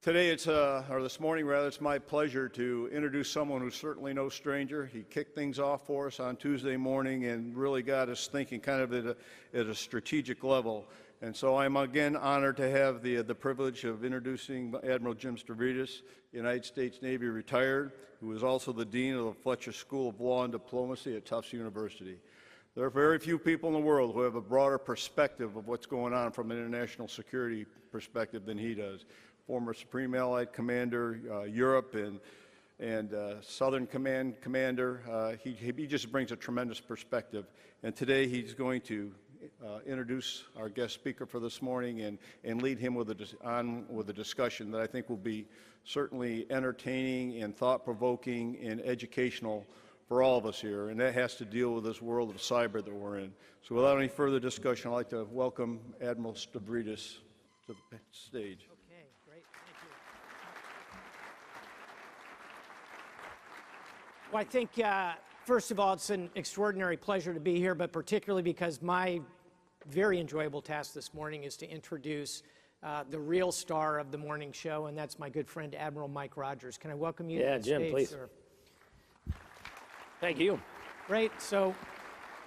Today, or this morning rather, it's my pleasure to introduce someone who's certainly no stranger. He kicked things off for us on Tuesday morning and really got us thinking kind of at a strategic level. And so I'm again honored to have the privilege of introducing Admiral Jim Stavridis, United States Navy retired, who is also the Dean of the Fletcher School of Law and Diplomacy at Tufts University. There are very few people in the world who have a broader perspective of what's going on from an international security perspective than he does. Former Supreme Allied Commander, Europe and Southern Command Commander. He just brings a tremendous perspective. And today he's going to introduce our guest speaker for this morning and lead him with a discussion that I think will be certainly entertaining and thought-provoking and educational for all of us here. And that has to deal with this world of cyber that we're in. So without any further discussion, I'd like to welcome Admiral Stavridis to the stage. Well, I think, first of all, it's an extraordinary pleasure to be here, but particularly because my very enjoyable task this morning is to introduce the real star of the morning show, and that's my good friend, Admiral Mike Rogers. Can I welcome you to the Jim, stage, please. sir? Thank you. Great. So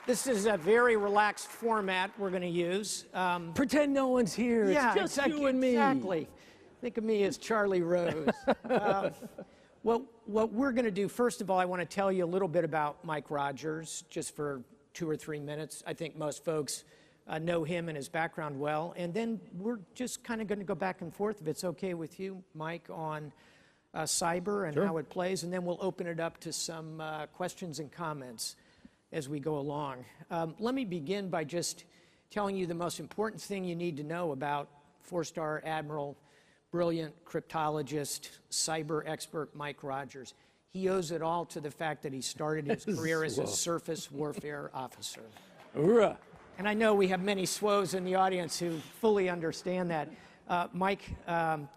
this is a very relaxed format we're going to use. Pretend no one's here. Yeah, it's just you and me. Exactly. Think of me as Charlie Rose. What we're going to do, first of all, I want to tell you a little bit about Mike Rogers, just for 2 or 3 minutes. I think most folks know him and his background well. And then we're just kind of going to go back and forth, if it's okay with you, Mike, on cyber and how it plays. And then we'll open it up to some questions and comments as we go along. Let me begin by just telling you the most important thing you need to know about 4-star Admiral, brilliant cryptologist, cyber expert Mike Rogers. He owes it all to the fact that he started his career as a surface warfare officer. Hoorah. And I know we have many SWOs in the audience who fully understand that. Mike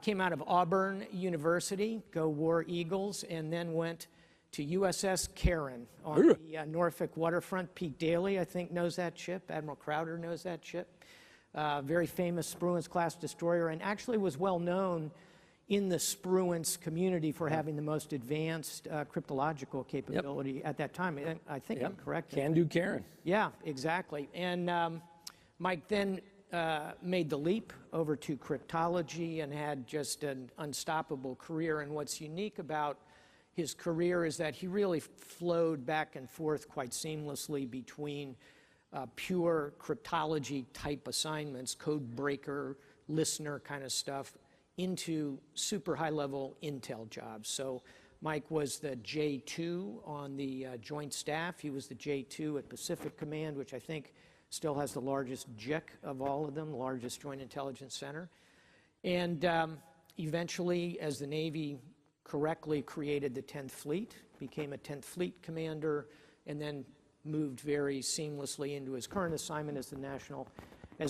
came out of Auburn University, go War Eagles, and then went to USS Karen on the Norfolk waterfront. Pete Daly, I think, knows that ship. Admiral Crowder knows that ship. Very famous Spruance-class destroyer, and actually was well known in the Spruance community for having the most advanced cryptological capability at that time. I think I'm correct. Can do Karen. Yeah, exactly. And Mike then made the leap over to cryptology and had just an unstoppable career. And what's unique about his career is that he really flowed back and forth quite seamlessly between pure cryptology type assignments, code breaker, listener kind of stuff, into super high level intel jobs. So Mike was the J2 on the Joint Staff. He was the J2 at Pacific Command, which I think still has the largest JIC of all of them, the largest Joint Intelligence Center. And eventually, as the Navy correctly created the 10th Fleet, became a 10th Fleet commander, and then moved very seamlessly into his current assignment as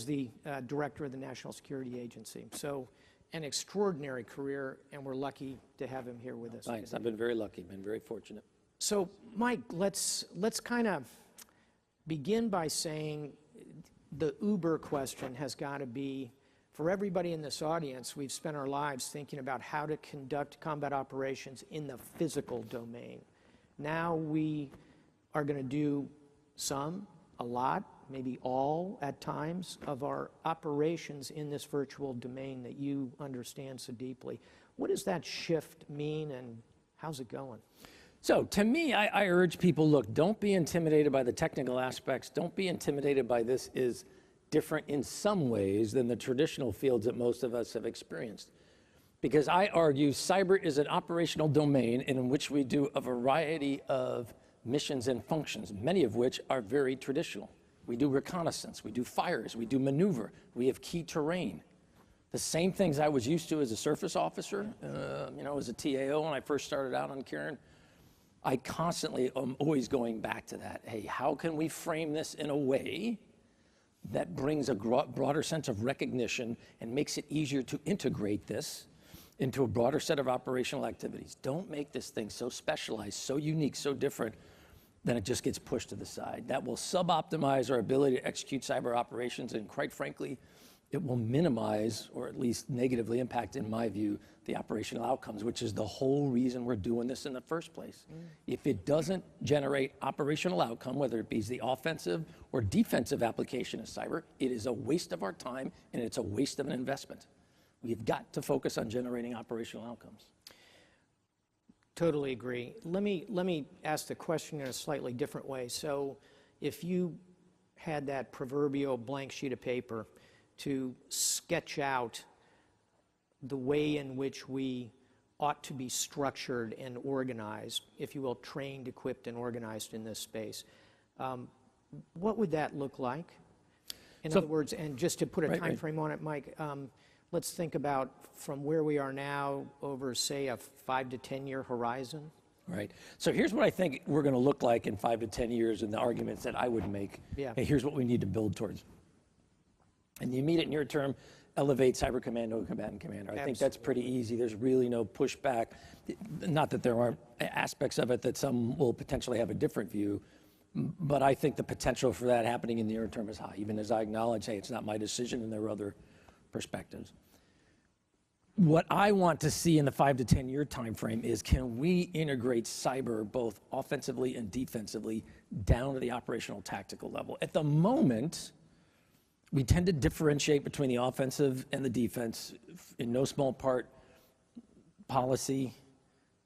the director of the National Security Agency. So an extraordinary career, and we're lucky to have him here with us. Thanks. I've been very lucky, been very fortunate. So Mike, let's kind of begin by saying the Uber question has got to be, for everybody in this audience, we've spent our lives thinking about how to conduct combat operations in the physical domain. Now we are going to do a lot, maybe all at times, of our operations in this virtual domain that you understand so deeply. What does that shift mean, and how's it going? So to me, I urge people, look, don't be intimidated by the technical aspects. Don't be intimidated by this is different in some ways than the traditional fields that most of us have experienced. Because I argue cyber is an operational domain in which we do a variety of missions and functions, many of which are very traditional. We do reconnaissance, we do fires, we do maneuver, we have key terrain. The same things I was used to as a surface officer, as a TAO when I first started out on Karen. I constantly am always going back to that. Hey, how can we frame this in a way that brings a broader sense of recognition and makes it easier to integrate this into a broader set of operational activities? Don't make this thing so specialized, so unique, so different, then it just gets pushed to the side. That will sub-optimize our ability to execute cyber operations and, quite frankly, it will minimize, or at least negatively impact, in my view, the operational outcomes, which is the whole reason we're doing this in the first place. If it doesn't generate operational outcome, whether it be the offensive or defensive application of cyber, it is a waste of our time and it's a waste of an investment. We've got to focus on generating operational outcomes. Totally agree. Let me ask the question in a slightly different way. So if you had that proverbial blank sheet of paper to sketch out the way in which we ought to be structured and organized, if you will, trained, equipped, and organized in this space, what would that look like? In other words, and just to put a time frame on it, Mike, let's think about from where we are now over, say, a 5 to 10 year horizon. Right. So here's what I think we're going to look like in 5 to 10 years, and the arguments that I would make. Yeah. Hey, here's what we need to build towards. In the immediate near term, elevate Cyber Commando to Combatant Commander. I think that's pretty easy. There's really no pushback. Not that there aren't aspects of it that some will potentially have a different view, but I think the potential for that happening in the near term is high, even as I acknowledge, hey, it's not my decision and there are other perspectives. What I want to see in the 5 to 10 year time frame is, can we integrate cyber both offensively and defensively down to the operational tactical level? At the moment, we tend to differentiate between the offensive and the defense, in no small part policy,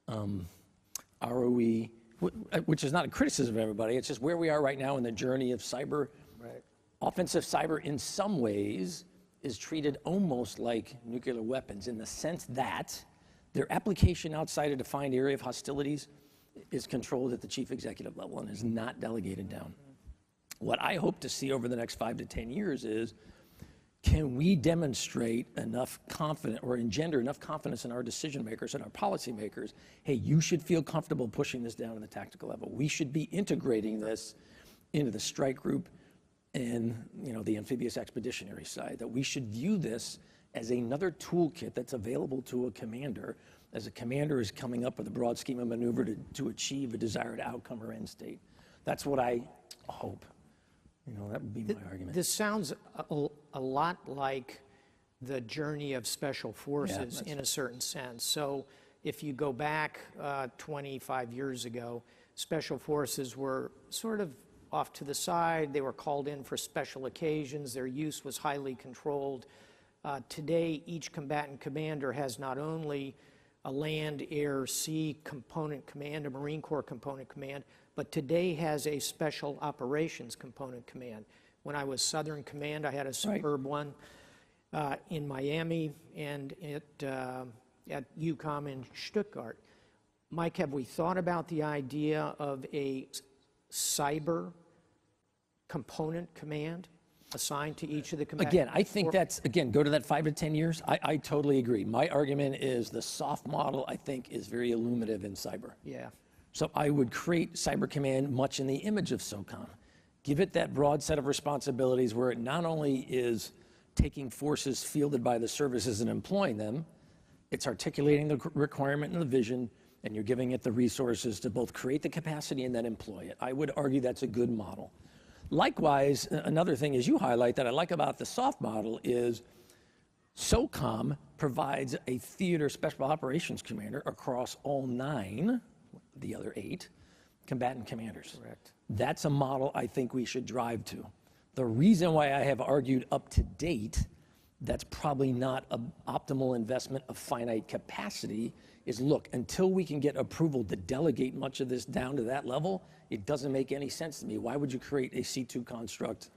ROE, which is not a criticism of everybody. It's just where we are right now in the journey of cyber. Right. Offensive cyber, in some ways, is treated almost like nuclear weapons, in the sense that their application outside a defined area of hostilities is controlled at the chief executive level and is not delegated down. What I hope to see over the next 5 to 10 years is, can we demonstrate enough confidence or engender enough confidence in our decision makers and our policy makers? Hey, you should feel comfortable pushing this down to the tactical level. We should be integrating this into the strike group and the amphibious expeditionary side, that we should view this as another toolkit that's available to a commander as a commander is coming up with a broad scheme of maneuver to achieve a desired outcome or end state. That's what I hope. That would be my argument. This sounds a lot like the journey of special forces in a certain sense. So if you go back 25 years ago, special forces were sort of off to the side. They were called in for special occasions. Their use was highly controlled. Today, each combatant commander has not only a land, air, sea component command, a Marine Corps component command, but today has a special operations component command. When I was Southern Command, I had a superb one in Miami and at UCOM in Stuttgart. Mike, have we thought about the idea of a cyber component command assigned to each of the combatants? Again, I think that's, go to that 5 to 10 years. I totally agree. My argument is the soft model, I think, is very illuminative in cyber. Yeah. So I would create Cyber Command much in the image of SOCOM. Give it that broad set of responsibilities where it not only is taking forces fielded by the services and employing them, it's articulating the requirement and the vision, and you're giving it the resources to both create the capacity and then employ it. I would argue that's a good model. Likewise, another thing, as you highlight, that I like about the soft model is SOCOM provides a theater special operations commander across all 9, the other 8, combatant commanders. Correct. That's a model I think we should drive to. The reason why I have argued up to date that's probably not an optimal investment of finite capacity is, look, until we can get approval to delegate much of this down to that level, it doesn't make any sense to me. Why would you create a C2 construct,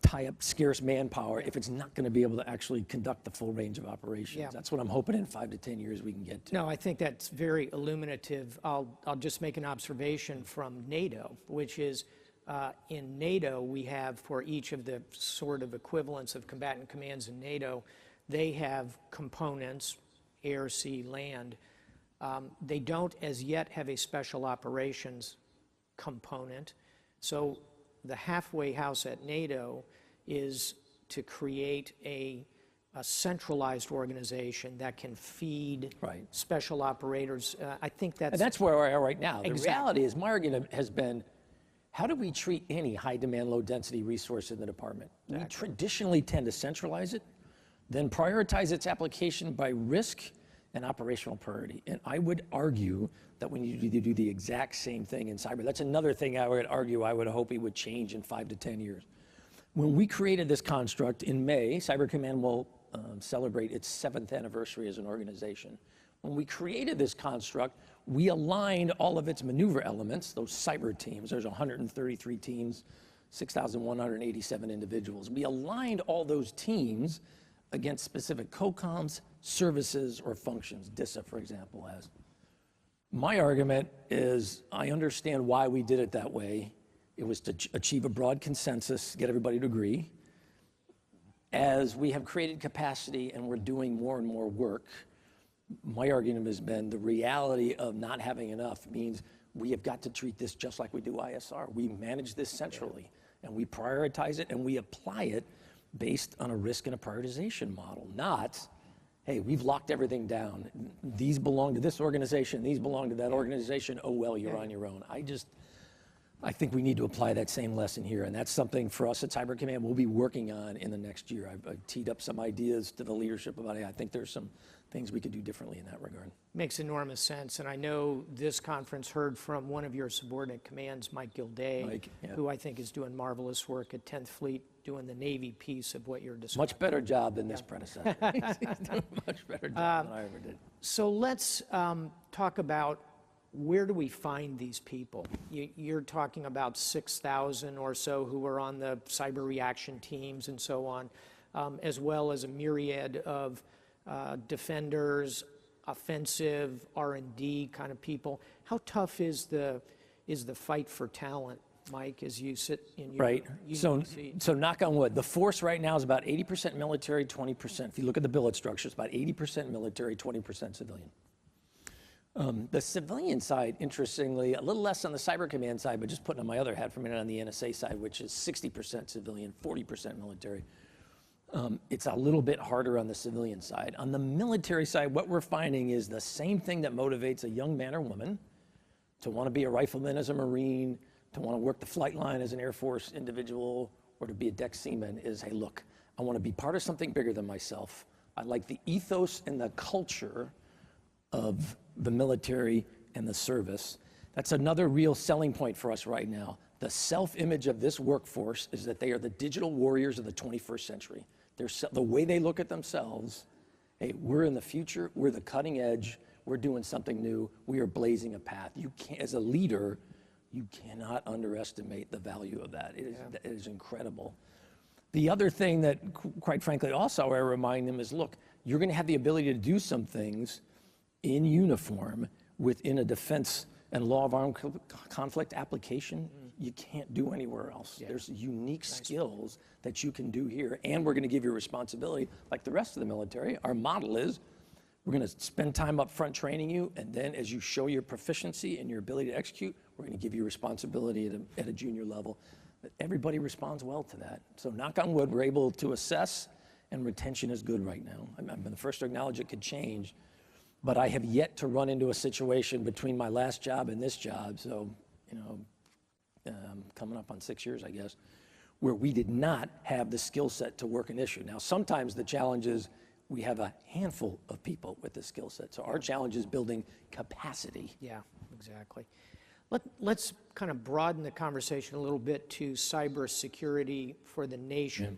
tie up scarce manpower if it's not going to be able to actually conduct the full range of operations? Yeah. That's what I'm hoping in 5 to 10 years we can get to. No, I think that's very illuminative. I'll just make an observation from NATO, which is in NATO, we have, for each of the sort of equivalents of combatant commands in NATO, they have components, air, sea, land. They don't as yet have a special operations component. So the halfway house at NATO is to create a centralized organization that can feed special operators. I think that's... And that's where we are right now. The Exactly. reality is, my argument has been, how do we treat any high demand, low density resource in the department? We traditionally tend to centralize it, then prioritize its application by risk and operational priority. And I would argue that we need to do the exact same thing in cyber. That's another thing I would argue, I would hope it would change in 5 to 10 years. When we created this construct in May, Cyber Command will celebrate its 7th anniversary as an organization. When we created this construct, we aligned all of its maneuver elements, those cyber teams. There's 133 teams, 6,187 individuals. We aligned all those teams against specific COCOMs, services, or functions, DISA, for example, has. My argument is I understand why we did it that way. It was to achieve a broad consensus, get everybody to agree. As we have created capacity and we're doing more and more work, my argument has been the reality of not having enough means we have got to treat this just like we do ISR. We manage this centrally, and we prioritize it, and we apply it based on a risk and a prioritization model, not, hey, we've locked everything down. These belong to this organization, these belong to that organization. Oh, well, you're on your own. I think we need to apply that same lesson here, and that's something for us at Cyber Command we'll be working on in the next year. I've teed up some ideas to the leadership about it. I think there's some things we could do differently in that regard. Makes enormous sense, and I know this conference heard from one of your subordinate commands, Mike Gilday, who I think is doing marvelous work at 10th Fleet, doing the Navy piece of what you're describing. Much better job than this predecessor. He's done a much better job than I ever did. So let's talk about where do we find these people? You're talking about 6,000 or so who are on the cyber reaction teams and so on, as well as a myriad of defenders, offensive, R&D kind of people. How tough is the fight for talent, Mike, as you sit in your So knock on wood, the force right now is about 80% military, 20%. If you look at the billet structure, it's about 80% military, 20% civilian. The civilian side, interestingly, a little less on the Cyber Command side, but just putting on my other hat for a minute on the NSA side, which is 60% civilian, 40% military. It's a little bit harder on the civilian side. On the military side, what we're finding is the same thing that motivates a young man or woman to want to be a rifleman as a Marine, to want to work the flight line as an Air Force individual, or to be a deck seaman is, hey, look, I want to be part of something bigger than myself. I like the ethos and the culture of the military and the service. That's another real selling point for us right now. The self-image of this workforce is that they are the digital warriors of the 21st century. The way they look at themselves, hey, we're in the future, we're the cutting edge, we're doing something new, we are blazing a path. You can't, as a leader, you cannot underestimate the value of that. It is incredible. The other thing that, quite frankly, also I remind them is, look, you're going to have the ability to do some things in uniform within a defense and law of armed conflict application you can't do anywhere else. There's unique skills that you can do here, and we're going to give you responsibility like the rest of the military. Our model is we're going to spend time up front training you, and then as you show your proficiency and your ability to execute, we're going to give you responsibility at a junior level. Everybody responds well to that. So knock on wood, we're able to assess, and retention is good right now. I'm the first to acknowledge it could change, but I have yet to run into a situation between my last job and this job, so, coming up on 6 years, I guess, where we did not have the skill set to work an issue. Now, sometimes the challenge is we have a handful of people with the skill set. So our challenge is building capacity. Yeah, exactly. Let's kind of broaden the conversation a little bit to cybersecurity for the nation.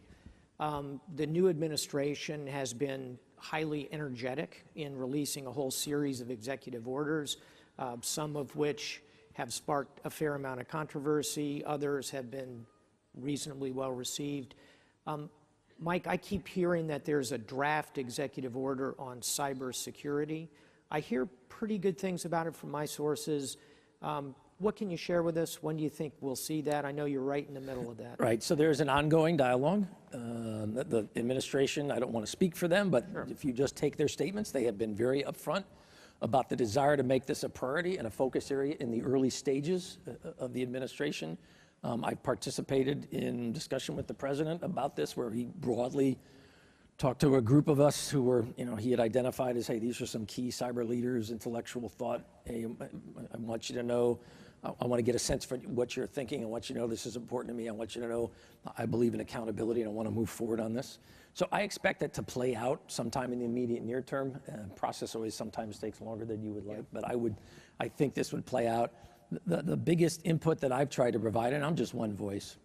The new administration has been highly energetic in releasing a whole series of executive orders, some of which have sparked a fair amount of controversy. Others have been reasonably well received. Mike, I keep hearing that there's a draft executive order on cybersecurity. I hear pretty good things about it from my sources. What can you share with us? When do you think we'll see that? I know you're right in the middle of that. Right, so there's an ongoing dialogue. The administration, I don't want to speak for them, but if you just take their statements, they have been very upfront about the desire to make this a priority and a focus area in the early stages of the administration. I've participated in discussion with the president about this, where he broadly talked to a group of us who were, he had identified as, hey, these are some key cyber leaders, intellectual thought. Hey, I want you to know I want to get a sense for what you're thinking. I want you to know this is important to me. I want you to know I believe in accountability and I want to move forward on this. So I expect that to play out sometime in the immediate near term. Process always sometimes takes longer than you would like, but I think this would play out. The biggest input that I've tried to provide, and I'm just one voice,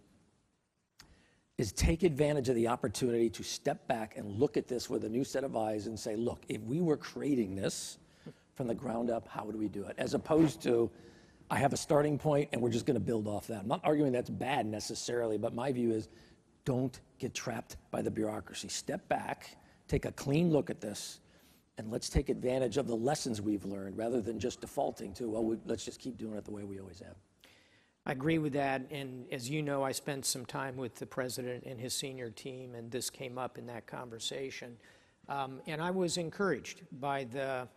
is take advantage of the opportunity to step back and look at this with a new set of eyes and say, look, if we were creating this from the ground up, how would we do it? As opposed to, I have a starting point and we're just going to build off that. I'm not arguing that's bad necessarily, but my view is don't get trapped by the bureaucracy. Step back, take a clean look at this, and let's take advantage of the lessons we've learned rather than just defaulting to, well, let's just keep doing it the way we always have. I agree with that, and as you know, I spent some time with the president and his senior team, and this came up in that conversation. And I was encouraged by the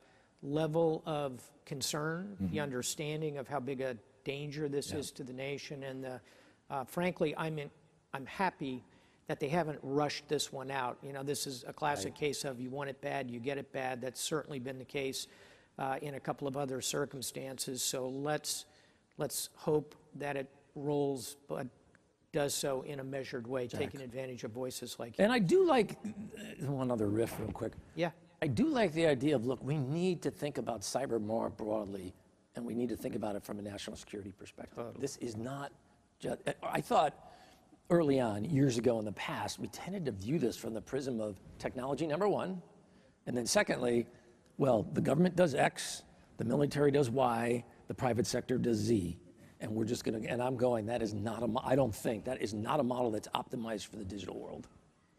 level of concern, the understanding of how big a danger this is to the nation, and frankly, I'm happy that they haven't rushed this one out. You know, this is a classic case of you want it bad, you get it bad. That's certainly been the case in a couple of other circumstances. So let's hope that it rolls, but does so in a measured way, taking advantage of voices like you. And I do like, one other riff real quick. Yeah. I do like the idea of, look, we need to think about cyber more broadly, and we need to think about it from a national security perspective. This is not just, I thought early on, years ago in the past, we tended to view this from the prism of technology, number one, and then secondly, well, the government does X, the military does Y, the private sector does Z. And we're just going to, and I'm going, that is not I don't think, that is not a model that's optimized for the digital world.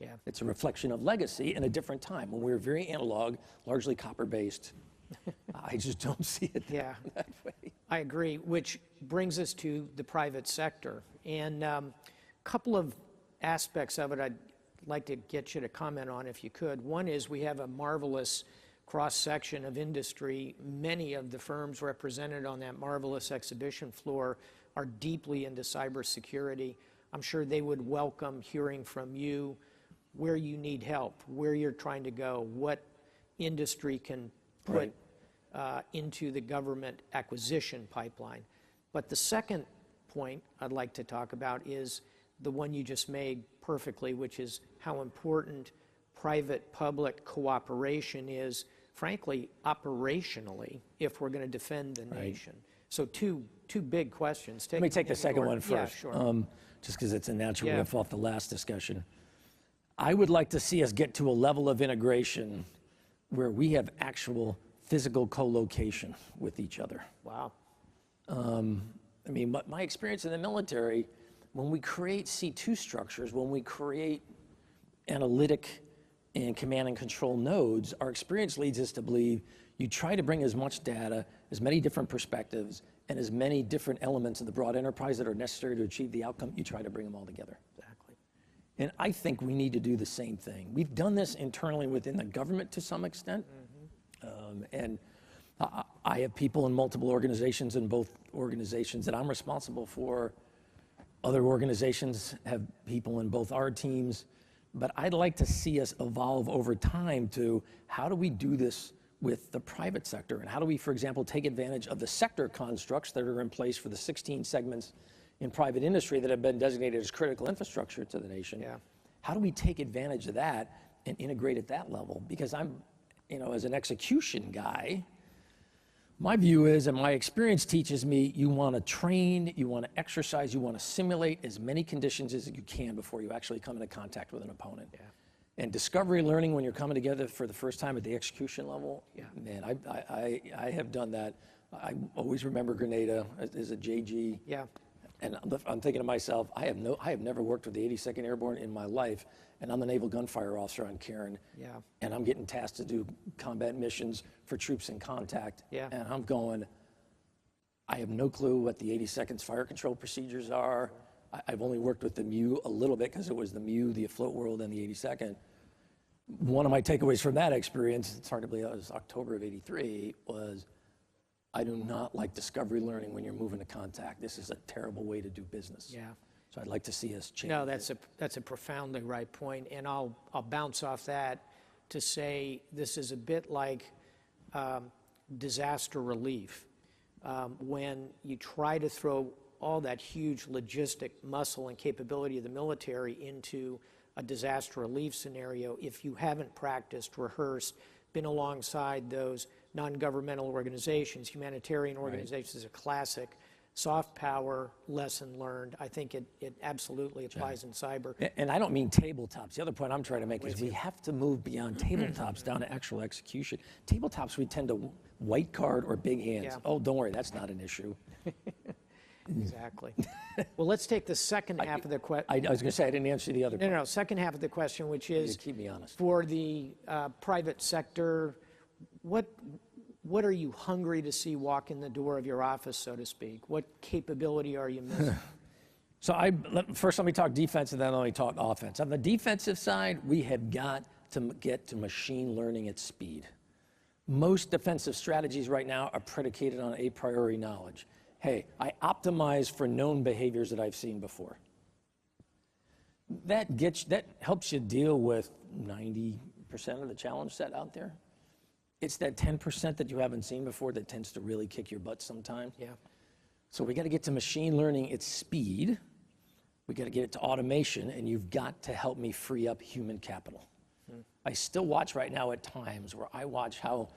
Yeah. It's a reflection of legacy in a different time when we were very analog, largely copper-based. I just don't see it that way. I agree, which brings us to the private sector. And a couple of aspects of it I'd like to get you to comment on if you could. One is we have a marvelous cross-section of industry. Many of the firms represented on that marvelous exhibition floor are deeply into cybersecurity. I'm sure they would welcome hearing from you where you need help, where you're trying to go, what industry can put into the government acquisition pipeline. But the second point I'd like to talk about is the one you just made perfectly, which is how important private-public cooperation is, frankly, operationally, if we're going to defend the nation. So two big questions. Let me take the second one first, yeah, sure. just because it's a natural riff off the last discussion. I would like to see us get to a level of integration where we have actual physical co-location with each other. Wow. I mean, my experience in the military, when we create C2 structures, when we create analytic and command and control nodes, our experience leads us to believe you try to bring as much data, as many different perspectives, and as many different elements of the broad enterprise that are necessary to achieve the outcome, you try to bring them all together. Exactly. And I think we need to do the same thing. We've done this internally within the government to some extent. And I have people in multiple organizations, in both organizations that I'm responsible for. Other organizations have people in both our teams. But I'd like to see us evolve over time to how do we do this with the private sector? And how do we, for example, take advantage of the sector constructs that are in place for the 16 segments in private industry that have been designated as critical infrastructure to the nation? Yeah. How do we take advantage of that and integrate at that level? Because I'm, as an execution guy, my view is, and my experience teaches me, you want to train, you want to exercise, you want to simulate as many conditions as you can before you actually come into contact with an opponent. Yeah. And discovery learning when you're coming together for the first time at the execution level, man, I have done that. I always remember Grenada as a JG. Yeah. And I'm thinking to myself, I have never worked with the 82nd Airborne in my life, and I'm the naval gunfire officer on Cairn. Yeah. And I'm getting tasked to do combat missions for troops in contact. Yeah. And I'm going, I have no clue what the 82nd's fire control procedures are. I've only worked with the MEU a little bit because it was the MEU, the Afloat World, and the 82nd. One of my takeaways from that experience, it's hard to believe it was October of '83, was I do not like discovery learning when you're moving to contact. This is a terrible way to do business. Yeah. So I'd like to see us change. No, that's a profoundly right point, and I'll bounce off that to say this is a bit like disaster relief. when you try to throw all that huge logistic muscle and capability of the military into a disaster relief scenario, if you haven't practiced, rehearsed, been alongside those non-governmental organizations, humanitarian organizations, is a classic soft power lesson learned. I think it absolutely applies in cyber. And I don't mean tabletops. The other point I'm trying to make is we have to move beyond tabletops down to actual execution. Tabletops, we tend to white card or big hands. Yeah. Oh, don't worry, that's not an issue. Exactly. Well, let's take the second half of the question. I was going to say I didn't answer the other part. No, second half of the question, which is, Keep me honest. for the private sector, what are you hungry to see walk in the door of your office, so to speak? What capability are you missing? So first let me talk defense and then let me talk offense. On the defensive side, we have got to get to machine learning at speed. Most defensive strategies right now are predicated on a priori knowledge. Hey, I optimize for known behaviors that I've seen before. That helps you deal with 90% of the challenge set out there. It's that 10% that you haven't seen before that tends to really kick your butt sometimes. Yeah. So we got to get to machine learning at speed. We got to get it to automation, and you've got to help me free up human capital. I still watch right now at times where I watch how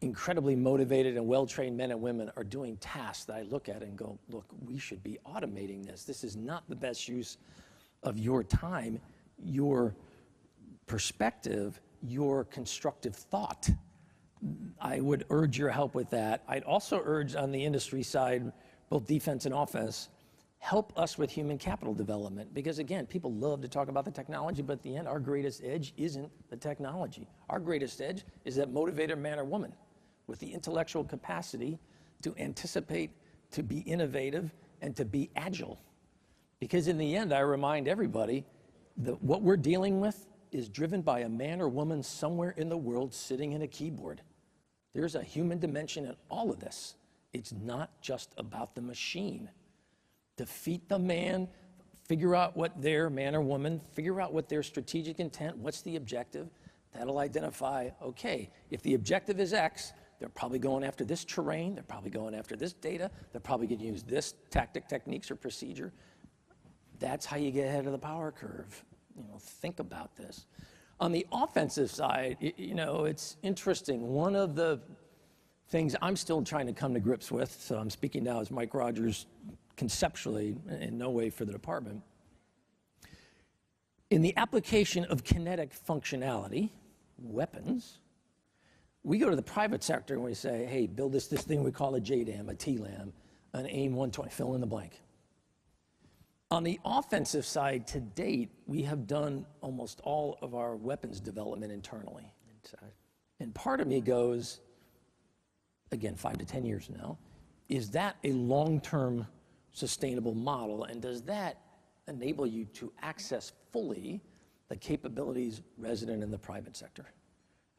incredibly motivated and well-trained men and women are doing tasks that I look at and go, look, we should be automating this. This is not the best use of your time, your perspective, your constructive thought. I would urge your help with that. I'd also urge on the industry side, both defense and offense, help us with human capital development. Because again, people love to talk about the technology, but at the end, our greatest edge isn't the technology. Our greatest edge is that motivated man or woman with the intellectual capacity to anticipate, to be innovative, and to be agile. Because in the end, I remind everybody that what we're dealing with is driven by a man or woman somewhere in the world sitting in a keyboard. There's a human dimension in all of this. It's not just about the machine. Defeat the man, figure out what their man or woman, figure out what their strategic intent, what's the objective. That'll identify, okay, if the objective is X, they're probably going after this terrain, they're probably going after this data, they're probably going to use this tactic, techniques, or procedure. That's how you get ahead of the power curve. Think about this. On the offensive side, it's interesting. One of the things I'm still trying to come to grips with, so I'm speaking now as Mike Rogers conceptually, in no way for the department. In the application of kinetic functionality, weapons, we go to the private sector and we say, hey, build this thing we call a JDAM, a TLAM, an AIM 120, fill in the blank. On the offensive side, to date, we have done almost all of our weapons development internally. And part of me goes, again, 5 to 10 years now, is that a long-term sustainable model? And does that enable you to access fully the capabilities resident in the private sector?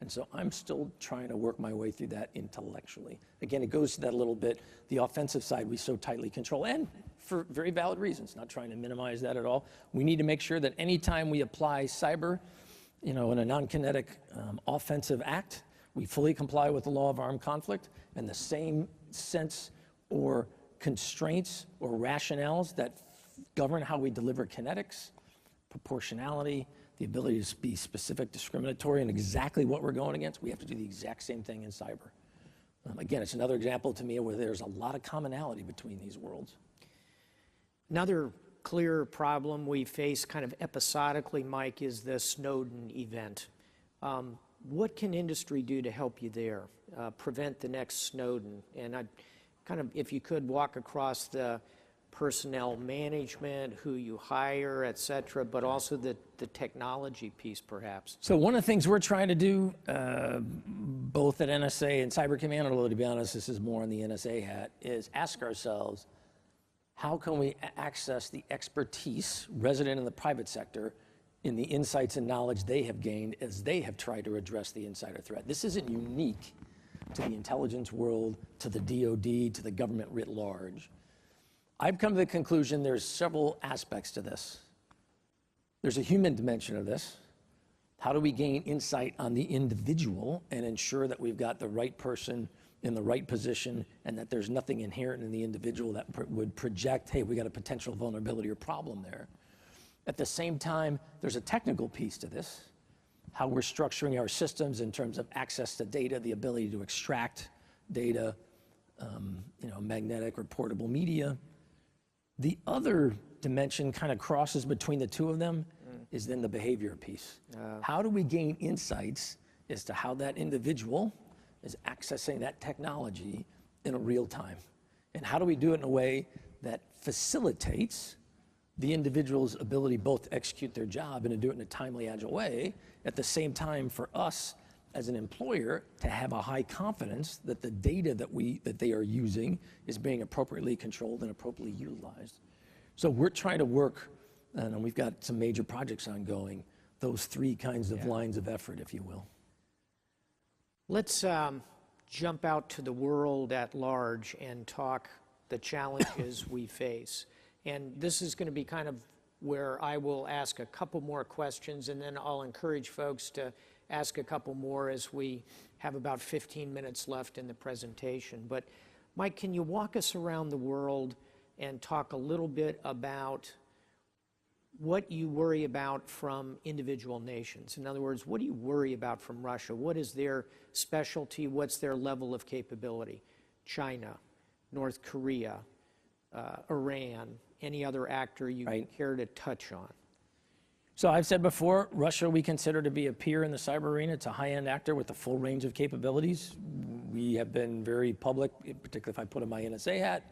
And so I'm still trying to work my way through that intellectually. Again, it goes to that a little bit. The offensive side we so tightly control, and for very valid reasons, not trying to minimize that at all. We need to make sure that anytime we apply cyber, in a non-kinetic offensive act, we fully comply with the law of armed conflict, and the same sense or constraints or rationales that govern how we deliver kinetics, proportionality, the ability to be specific, discriminatory, and exactly what we're going against, we have to do the exact same thing in cyber. Again, it's another example to me where there's a lot of commonality between these worlds. Another clear problem we face kind of episodically, Mike, is the Snowden event. What can industry do to help you there, prevent the next Snowden? And I'd kind of, if you could, walk across the personnel management, who you hire, et cetera, but also the technology piece, perhaps. So one of the things we're trying to do, both at NSA and Cyber Command, although to be honest, this is more on the NSA hat, is ask ourselves, how can we access the expertise resident in the private sector in the insights and knowledge they have gained as they have tried to address the insider threat? This isn't unique to the intelligence world, to the DoD, to the government writ large. I've come to the conclusion there's several aspects to this. There's a human dimension of this. How do we gain insight on the individual and ensure that we've got the right person in the right position, and that there's nothing inherent in the individual that would project, hey, we got a potential vulnerability or problem there. At the same time, there's a technical piece to this, how we're structuring our systems in terms of access to data, the ability to extract data, magnetic or portable media. The other dimension kind of crosses between the two of them is then the behavior piece. How do we gain insights as to how that individual is accessing that technology in a real time? And how do we do it in a way that facilitates the individual's ability both to execute their job and to do it in a timely, agile way, at the same time for us as an employer to have a high confidence that the data that they are using is being appropriately controlled and appropriately utilized. So we're trying to work, and we've got some major projects ongoing, those three kinds of lines of effort, if you will. Let's jump out to the world at large and talk the challenges we face. And this is going to be kind of where I will ask a couple more questions, and then I'll encourage folks to ask a couple more as we have about 15 minutes left in the presentation. But Mike, can you walk us around the world and talk a little bit about what you worry about from individual nations? In other words, what do you worry about from Russia? What is their specialty? What's their level of capability? China, North Korea, Iran, any other actor you care to touch on? So I've said before, Russia we consider to be a peer in the cyber arena. It's a high-end actor with a full range of capabilities. We have been very public, particularly if I put on my NSA hat,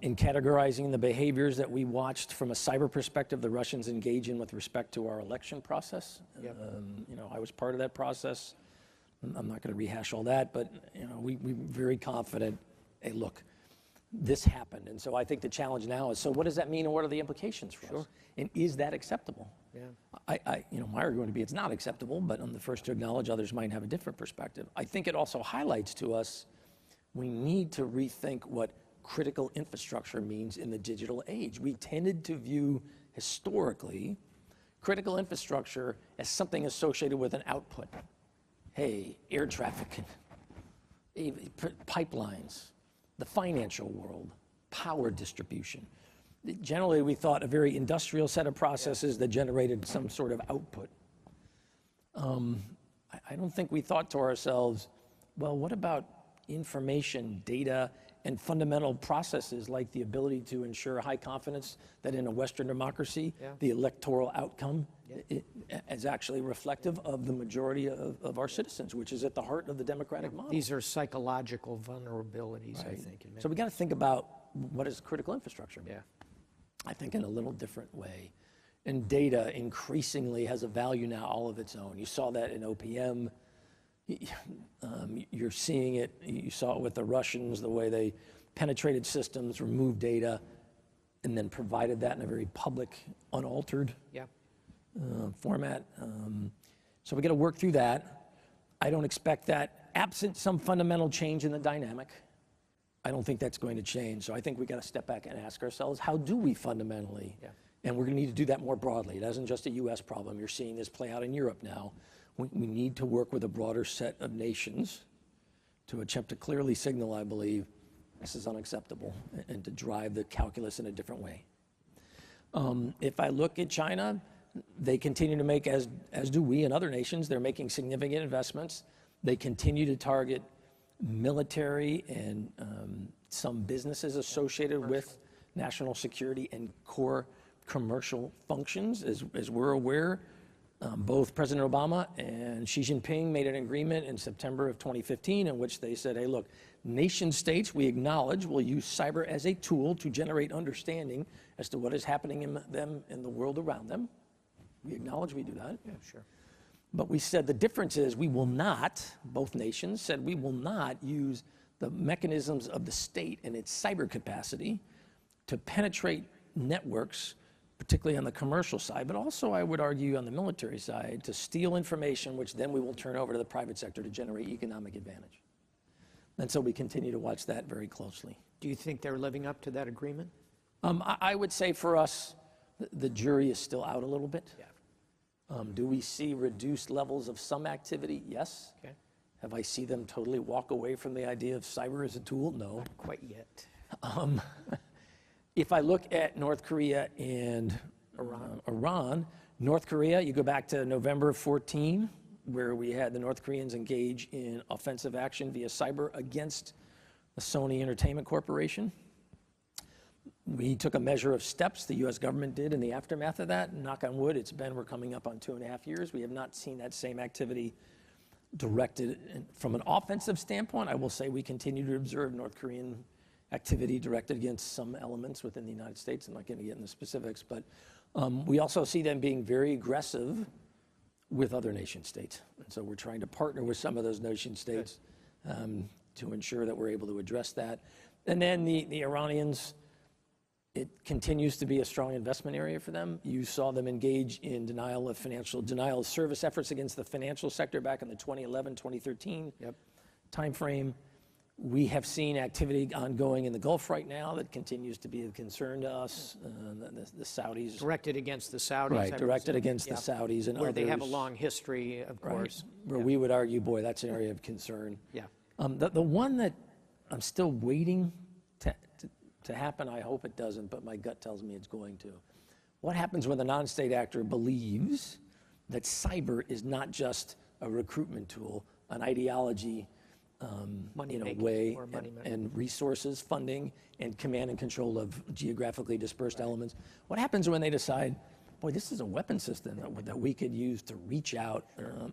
in categorizing the behaviors that we watched from a cyber perspective the Russians engage in with respect to our election process. Yep. I was part of that process. I'm not going to rehash all that, but we're very confident, hey, look, this happened. And so I think the challenge now is, so what does that mean and what are the implications for us? And is that acceptable? Yeah. My argument would be it's not acceptable, but I'm the first to acknowledge others might have a different perspective. I think it also highlights to us we need to rethink what critical infrastructure means in the digital age. We tended to view historically critical infrastructure as something associated with an output. Hey, air traffic, pipelines, the financial world, power distribution. Generally, we thought a very industrial set of processes that generated some sort of output. I don't think we thought to ourselves, well, what about information, data, and fundamental processes like the ability to ensure high confidence that in a Western democracy, the electoral outcome is actually reflective of the majority of our citizens, which is at the heart of the democratic model. These are psychological vulnerabilities, I think. So we got to think about what is critical infrastructure. I think in a little different way. And data increasingly has a value now all of its own. You saw that in OPM. You're seeing it, you saw it with the Russians, the way they penetrated systems, removed data, and then provided that in a very public, unaltered format. So we got to work through that. I don't expect that, absent some fundamental change in the dynamic, I don't think that's going to change. So I think we got to step back and ask ourselves, how do we fundamentally? And we're going to need to do that more broadly. It isn't just a US problem. You're seeing this play out in Europe now. We need to work with a broader set of nations to attempt to clearly signal, I believe, this is unacceptable, and to drive the calculus in a different way. If I look at China, they continue to make, as do we and other nations, they're making significant investments. They continue to target military and some businesses associated with national security and core commercial functions, as we're aware. Both President Obama and Xi Jinping made an agreement in September of 2015 in which they said, hey, look, nation states, we acknowledge, will use cyber as a tool to generate understanding as to what is happening in the world around them. We acknowledge we do that. Yeah, sure. But we said the difference is we will not, both nations said we will not use the mechanisms of the state and its cyber capacity to penetrate networks, particularly on the commercial side, but also I would argue on the military side, to steal information, which then we will turn over to the private sector to generate economic advantage. And so we continue to watch that very closely. Do you think they're living up to that agreement? I would say for us, the jury is still out a little bit. Do we see reduced levels of some activity? Yes. Okay. Have I seen them totally walk away from the idea of cyber as a tool? No. Quite yet. If I look at North Korea and Iran, North Korea, you go back to November 14, where we had the North Koreans engage in offensive action via cyber against the Sony Entertainment Corporation. We took a measure of steps the U.S. government did in the aftermath of that. Knock on wood, we're coming up on 2.5 years. We have not seen that same activity directed from an offensive standpoint. I will say we continue to observe North Korean activity directed against some elements within the United States. I'm not going to get into specifics, but we also see them being very aggressive with other nation states. And so we're trying to partner with some of those nation states to ensure that we're able to address that. And then the Iranians, it continues to be a strong investment area for them. You saw them engage in denial of service efforts against the financial sector back in the 2011, 2013 timeframe. We have seen activity ongoing in the Gulf right now that continues to be a concern to us. The Saudis. Directed against the Saudis. Right, directed against the Saudis and where others. they have a long history, of course. Where we would argue, boy, that's an area of concern. Yeah. The one that I'm still waiting to happen, I hope it doesn't, but my gut tells me it's going to. What happens when the non-state actor believes that cyber is not just a recruitment tool, an ideology, in a way, and resources, funding, and command and control of geographically dispersed elements? What happens when they decide, boy, this is a weapon system that we could use to reach out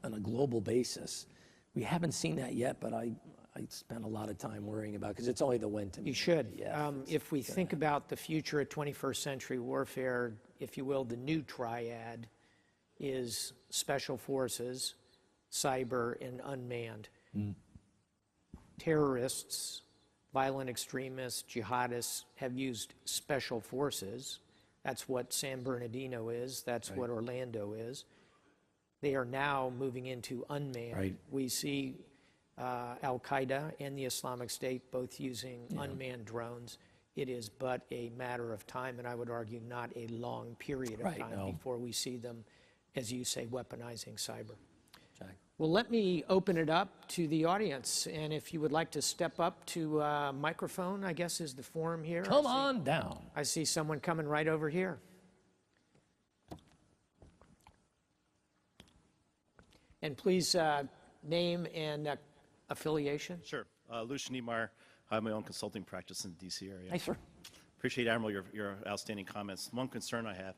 on a global basis? We haven't seen that yet, but I spend a lot of time worrying about, because it's only the when to me. You should. Yeah, if we think about the future of 21st century warfare, if you will, the new triad is special forces, cyber, and unmanned. Terrorists, violent extremists, jihadists have used special forces. That's what San Bernardino is. That's what Orlando is. They are now moving into unmanned. Right. We see Al-Qaeda and the Islamic State both using unmanned drones. It is but a matter of time, and I would argue not a long period of time before we see them, as you say, weaponizing cyber. Jack. Well, let me open it up to the audience, and if you would like to step up to microphone, I guess is the forum here. Come on down. I see someone coming right over here. And please name and affiliation. Sure. Lucian Niemeyer. I have my own consulting practice in the D.C. area. Hi, sir. Appreciate, Admiral, your outstanding comments. One concern I have,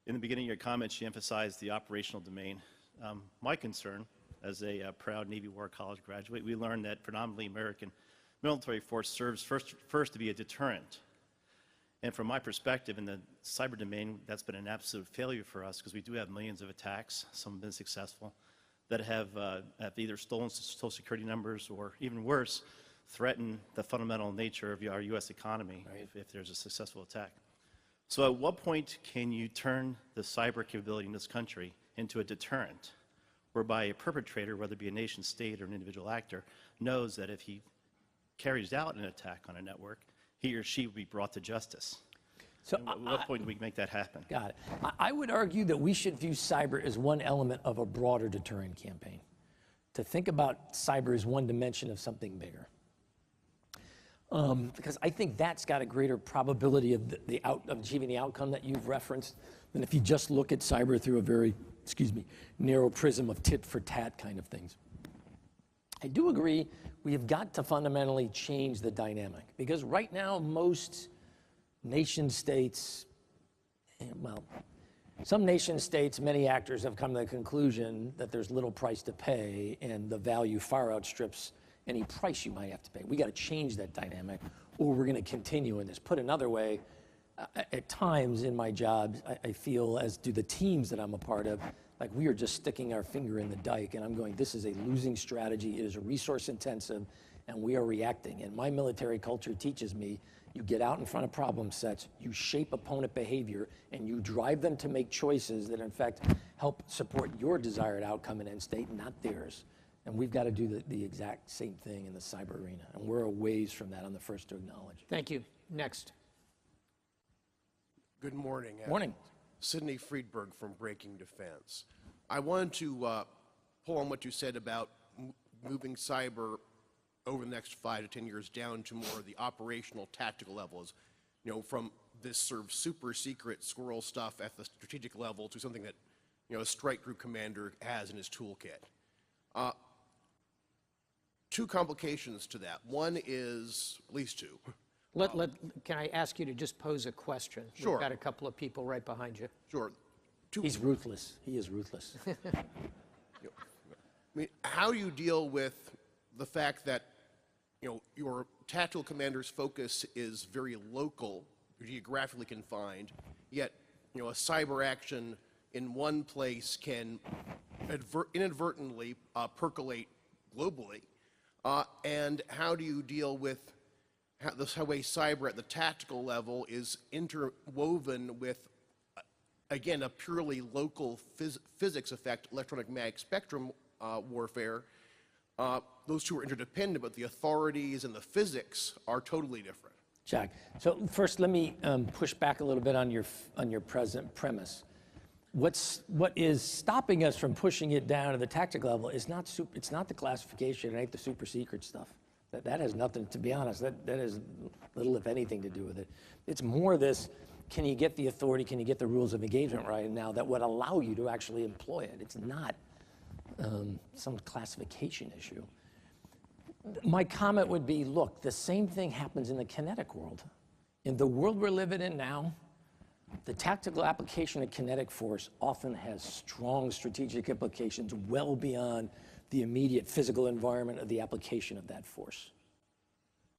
in the beginning of your comments, you emphasized the operational domain. My concern, as a proud Navy War College graduate, we learned that predominantly American military force serves first to be a deterrent. And from my perspective, in the cyber domain, that's been an absolute failure for us, because we do have millions of attacks, some have been successful, that have either stolen Social Security numbers or, even worse, threaten the fundamental nature of our U.S. economy if there's a successful attack. So at what point can you turn the cyber capability in this country into a deterrent, whereby a perpetrator, whether it be a nation state or an individual actor, knows that if he carries out an attack on a network, he or she will be brought to justice? So at what point do we make that happen? Got it. I would argue that we should view cyber as one element of a broader deterrent campaign. To think about cyber as one dimension of something bigger. Because I think that's got a greater probability of of achieving the outcome that you've referenced than if you just look at cyber through a very, narrow prism of tit for tat kind of things. I do agree we have got to fundamentally change the dynamic, because right now most nation states, some nation states, many actors have come to the conclusion that there's little price to pay and the value far outstrips any price you might have to pay. We got to change that dynamic, or we're going to continue in this. Put another way, at times in my job, I feel, as do the teams that I'm a part of, like we are just sticking our finger in the dike, and I'm going, this is a losing strategy. It is a resource intensive, and we are reacting. And my military culture teaches me, you get out in front of problem sets, you shape opponent behavior, and you drive them to make choices that in fact help support your desired outcome in end state, not theirs. And we've got to do the exact same thing in the cyber arena. And we're a ways from that. I'm the first to acknowledge. Thank you. Next. Good morning. Morning. Sidney Friedberg from Breaking Defense. I wanted to pull on what you said about moving cyber over the next 5 to 10 years down to more of the operational tactical levels, you know, from this sort of super secret squirrel stuff at the strategic level to something that, you know, a strike group commander has in his toolkit. Two complications to that. One is, at least two. Can I ask you to just pose a question? Sure. We've got a couple of people right behind you. Sure. He's ruthless. He is ruthless. I mean, how do you deal with the fact that, you know, your tactical commander's focus is very local, geographically confined, yet, you know, a cyber action in one place can inadvertently percolate globally? And how do you deal with how way cyber at the tactical level is interwoven with, again, a purely local physics effect, electromagnetic spectrum warfare? Those two are interdependent, but the authorities and the physics are totally different. Jack, so first let me push back a little bit on your present premise. What is stopping us from pushing it down to the tactical level is it's not the classification, it ain't the super secret stuff. That has nothing, to be honest, that has little if anything to do with it. It's more this, can you get the authority, can you get the rules of engagement right now that would allow you to actually employ it? It's not some classification issue. My comment would be, look, the same thing happens in the kinetic world. In the world we're living in now, the tactical application of kinetic force often has strong strategic implications well beyond the immediate physical environment of the application of that force.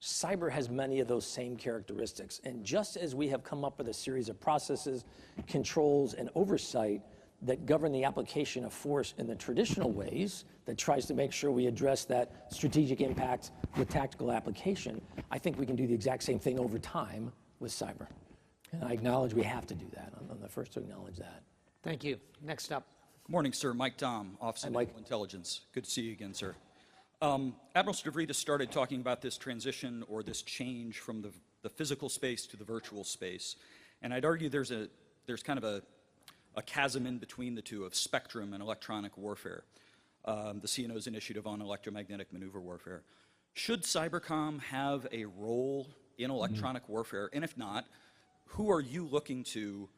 Cyber has many of those same characteristics, and just as we have come up with a series of processes, controls, and oversight that govern the application of force in the traditional ways that tries to make sure we address that strategic impact with tactical application, I think we can do the exact same thing over time with cyber. And I acknowledge we have to do that. I'm the first to acknowledge that. Thank you. Next up. Good morning, sir. Mike Dom, Office of Naval Intelligence. Good to see you again, sir. Admiral Stavridis started talking about this transition or this change from the physical space to the virtual space. And I'd argue there's kind of a chasm in between the two of spectrum and electronic warfare, the CNO's initiative on electromagnetic maneuver warfare. Should Cybercom have a role in electronic warfare? And if not, who are you looking to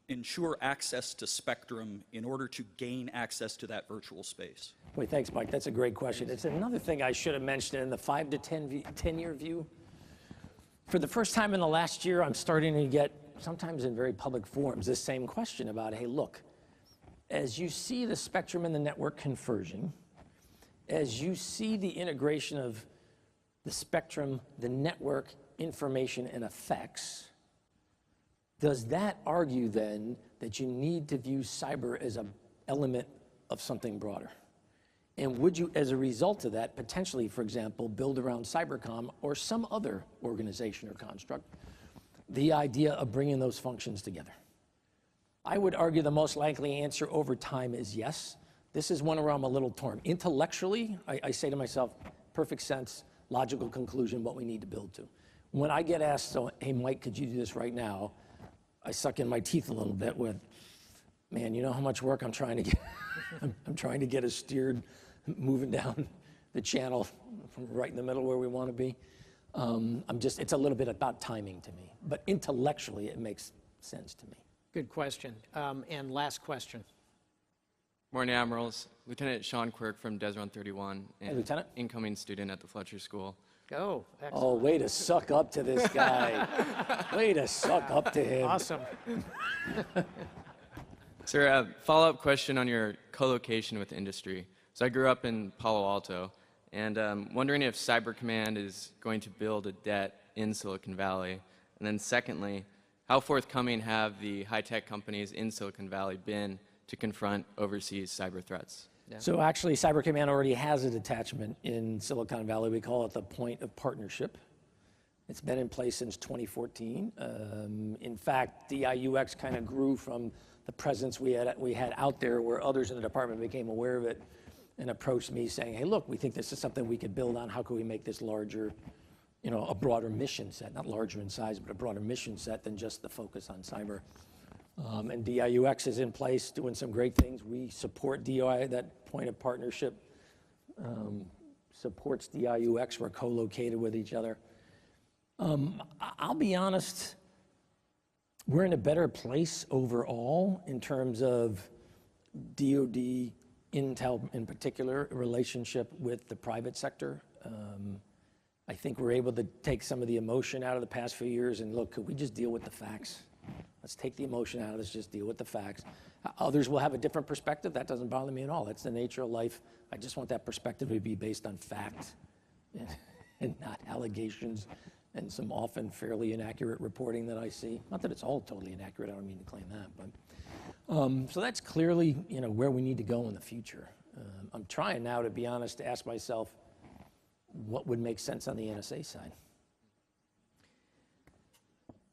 ensure access to spectrum in order to gain access to that virtual space? Wait, thanks, Mike. That's a great question. It's another thing I should have mentioned in the 5 to 10-year view. For the first time in the last year, I'm starting to get, sometimes in very public forums, this same question about, hey, look, as you see the spectrum and the network converging, as you see the integration of the spectrum, the network, information, and effects, does that argue then that you need to view cyber as an element of something broader? And would you, as a result of that, potentially, for example, build around Cybercom or some other organization or construct, the idea of bringing those functions together? I would argue the most likely answer over time is yes. This is one where I'm a little torn. Intellectually, I say to myself, perfect sense, logical conclusion, what we need to build to. When I get asked, so, hey, Mike, could you do this right now? I suck in my teeth a little bit with, man, you know how much work I'm trying to get? I'm trying to get us steered, moving down the channel from right in the middle where we want to be. It's a little bit about timing to me, but intellectually it makes sense to me. Good question. And last question. Morning, Admirals. Lieutenant Sean Quirk from Desron 31, and Hey, Lieutenant. incoming student at the Fletcher School. Go. Excellent. Oh, way to suck up to this guy. Way to suck up to him. Awesome. Sir, a follow-up question on your co-location with industry. So I grew up in Palo Alto, and wondering if Cyber Command is going to build a det in Silicon Valley. And then secondly, how forthcoming have the high-tech companies in Silicon Valley been to confront overseas cyber threats? Yeah. So actually, Cyber Command already has a detachment in Silicon Valley. We call it the Point of Partnership. It's been in place since 2014. In fact, DIUX kind of grew from the presence we had out there, where others in the department became aware of it and approached me saying, hey, look, we think this is something we could build on. How can we make this larger, a broader mission set, not larger in size, but a broader mission set than just the focus on cyber. And DIUX is in place doing some great things. We support DOI, that Point of Partnership supports DIUX. We're co-located with each other. I'll be honest, we're in a better place overall in terms of DoD, Intel in particular, relationship with the private sector. I think we're able to take some of the emotion out of the past few years and look, could we just deal with the facts? Let's take the emotion out, let's just deal with the facts. Others will have a different perspective. That doesn't bother me at all. That's the nature of life. I just want that perspective to be based on fact and not allegations and some often fairly inaccurate reporting that I see. Not that it's all totally inaccurate, I don't mean to claim that, but. So that's clearly, where we need to go in the future. I'm trying now, to be honest, to ask myself, what would make sense on the NSA side?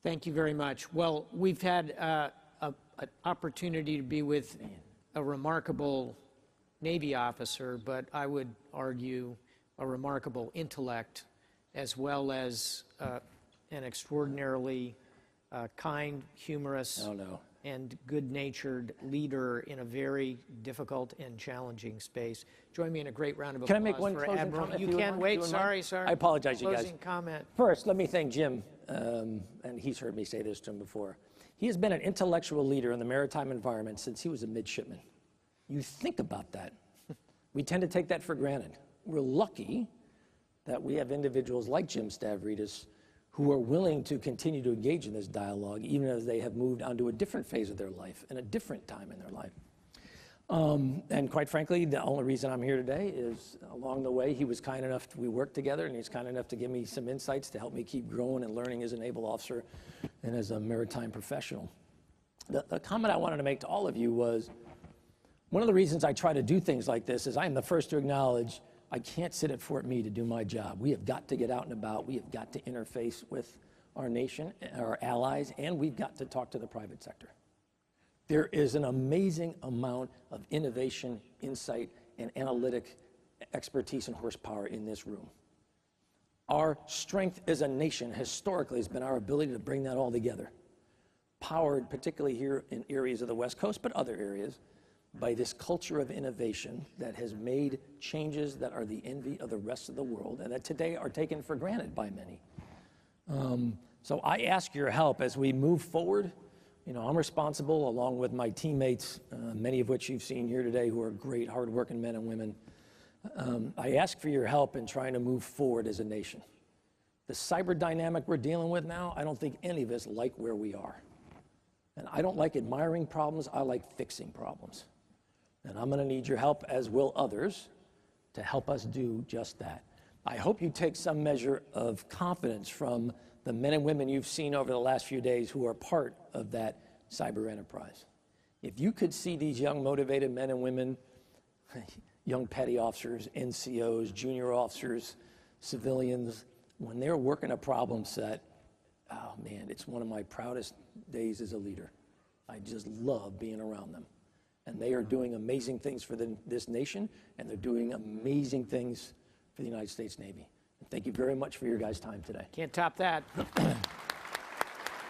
Thank you very much. Well, we've had an opportunity to be with a remarkable Navy officer, but I would argue a remarkable intellect, as well as an extraordinarily kind, humorous, and good-natured leader in a very difficult and challenging space. Join me in a great round of applause. Can I make one for closing Admiral. comment? You if can would wait. mind? Sorry. I apologize, you guys. Closing comment. First, let me thank Jim, and he's heard me say this to him before. He has been an intellectual leader in the maritime environment since he was a midshipman. You think about that. We tend to take that for granted. We're lucky that we have individuals like Jim Stavridis who are willing to continue to engage in this dialogue, even as they have moved on to a different phase of their life and a different time in their life. And quite frankly, the only reason I'm here today is along the way, he was kind enough, we worked together, and he's kind enough to give me some insights to help me keep growing and learning as a naval officer and as a maritime professional. The comment I wanted to make to all of you was, one of the reasons I try to do things like this is I'm the first to acknowledge I can't sit at Fort Meade to do my job. We have got to get out and about. We have got to interface with our nation, our allies, and we've got to talk to the private sector. There is an amazing amount of innovation, insight, and analytic expertise and horsepower in this room. Our strength as a nation historically has been our ability to bring that all together, powered particularly here in areas of the West Coast, but other areas, by this culture of innovation that has made changes that are the envy of the rest of the world and that today are taken for granted by many. So I ask your help as we move forward. I'm responsible, along with my teammates, many of which you've seen here today, who are great, hardworking men and women. I ask for your help in trying to move forward as a nation. The cyber dynamic we're dealing with now, I don't think any of us like where we are. And I don't like admiring problems, I like fixing problems. And I'm going to need your help, as will others, to help us do just that. I hope you take some measure of confidence from the men and women you've seen over the last few days who are part of that cyber enterprise. If you could see these young, motivated men and women, young petty officers, NCOs, junior officers, civilians, when they're working a problem set, oh man, it's one of my proudest days as a leader. I just love being around them. And they are doing amazing things for this nation, and they're doing amazing things for the United States Navy. And thank you very much for your guys' time today. Can't top that.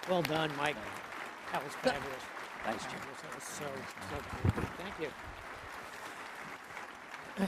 Well done, Mike. That was fabulous. Thanks, Jim. That was so cool. Thank you.